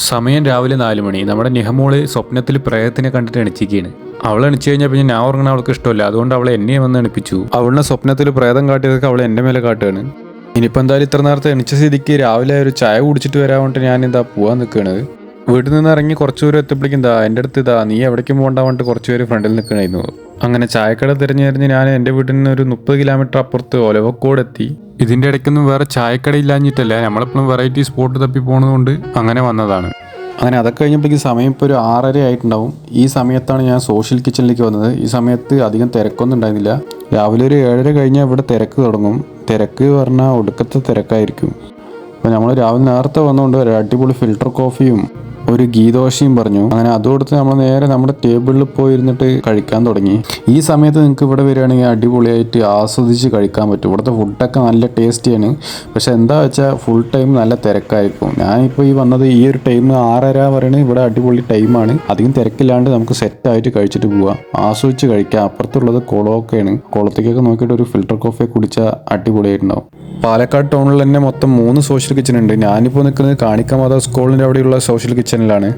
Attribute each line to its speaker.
Speaker 1: സമയം രാവിലെ 4 മണി. നമ്മുടെ നിഹമോള് സ്വപ്നത്തിൽ പ്രേതത്തിനെ കണ്ടിട്ട് എണിച്ചിരിക്കുകയാണ്. അവൾ എണിച്ചു കഴിഞ്ഞാൽ പിന്നെ ഞാൻ ഉറങ്ങണ അവൾക്ക് ഇഷ്ടമല്ല. അതുകൊണ്ട് അവളെ എന്നെ വന്ന് എണിപ്പിച്ചു. അവളുടെ സ്വപ്നത്തിൽ പ്രേതം കാട്ടിയതൊക്കെ അവൾ എൻ്റെ മേലെ കാട്ടുകയാണ്. ഇനിയിപ്പോൾ എന്തായാലും ഇത്ര നേരത്തെ എണിച്ച സ്ഥിതിക്ക് രാവിലെ ഒരു ചായ കുടിച്ചിട്ട് വരാൻ വേണ്ടിട്ട് ഞാൻ എന്താ പോകാൻ നിൽക്കുകയാണ്. വീട്ടിൽ നിന്ന് ഇറങ്ങി കുറച്ച് ദൂരം എത്തിയപ്പോഴേക്കും എൻ്റെ അടുത്ത് നീ എവിടേക്കും പോകണ്ട പറഞ്ഞിട്ട് കുറച്ച് പേര് ഫ്രണ്ടിൽ നിൽക്കണമായിരുന്നു. അങ്ങനെ ചായക്കട തിരഞ്ഞ് ഞാൻ എൻ്റെ വീട്ടിൽ നിന്ന് ഒരു 30 കിലോമീറ്റർ അപ്പുറത്ത് ഒലവക്കോട് എത്തി. ഇതിൻ്റെ ഇടയ്ക്കൊന്നും വേറെ ചായക്കട ഇല്ലാഞ്ഞിട്ടല്ല, നമ്മളെപ്പോഴും വെറൈറ്റി സ്പോട്ട് തപ്പി പോകുന്നതുകൊണ്ട് അങ്ങനെ വന്നതാണ്. അങ്ങനെ അതൊക്കെ കഴിഞ്ഞപ്പോഴേക്കും സമയം ഇപ്പോൾ ഒരു 6:30 ആയിട്ടുണ്ടാവും. ഈ സമയത്താണ് ഞാൻ സോഷ്യൽ കിച്ചണിലേക്ക് വന്നത്. ഈ സമയത്ത് അധികം തിരക്കൊന്നും ഉണ്ടായിരുന്നില്ല. രാവിലെ ഒരു 7:30 കഴിഞ്ഞാൽ ഇവിടെ തിരക്ക് തുടങ്ങും. തിരക്ക് പറഞ്ഞാൽ ഒടുക്കത്തെ തിരക്കായിരിക്കും. അപ്പോൾ നമ്മൾ രാവിലെ നേരത്തെ വന്നുകൊണ്ട് ഒരു അടിപൊളി ഫിൽറ്റർ കോഫിയും ഒരു ഗീദോശയും പറഞ്ഞു. അങ്ങനെ അതും കൊടുത്ത് നമ്മൾ നേരെ നമ്മുടെ ടേബിളിൽ പോയി ഇരുന്നിട്ട് കഴിക്കാൻ തുടങ്ങി. ഈ സമയത്ത് നിങ്ങൾക്ക് ഇവിടെ വരികയാണെങ്കിൽ അടിപൊളിയായിട്ട് ആസ്വദിച്ച് കഴിക്കാൻ പറ്റും. ഇവിടുത്തെ ഫുഡൊക്കെ നല്ല ടേസ്റ്റിയാണ്. പക്ഷെ എന്താ വെച്ചാൽ ഫുൾ ടൈം നല്ല തിരക്കായിരിക്കും. ഞാനിപ്പോൾ ഈ വന്നത് ഈ ഒരു ടൈം 6:30 പറയുന്നത് ഇവിടെ അടിപൊളി ടൈമാണ്. അധികം തിരക്കില്ലാണ്ട് നമുക്ക് സെറ്റായിട്ട് കഴിച്ചിട്ട് പോവാം, ആസ്വദിച്ച് കഴിക്കാം. അപ്പുറത്തുള്ളത് കുളമൊക്കെയാണ്. കുളത്തേക്കൊക്കെ നോക്കിയിട്ട് ഒരു ഫിൽറ്റർ കോഫി കുടിച്ചാൽ അടിപൊളിയായിട്ടുണ്ടാവും. പാലക്കാട് ടൗണിൽ തന്നെ മൊത്തം 3 സോഷ്യൽ കിച്ചൺ ഉണ്ട്. ഞാനിപ്പോൾ നിൽക്കുന്നത് കാണിക്കാമാത സ്കൂളിൻ്റെ അവിടെയുള്ള സോഷ്യൽ കിച്ചണിലാണ്.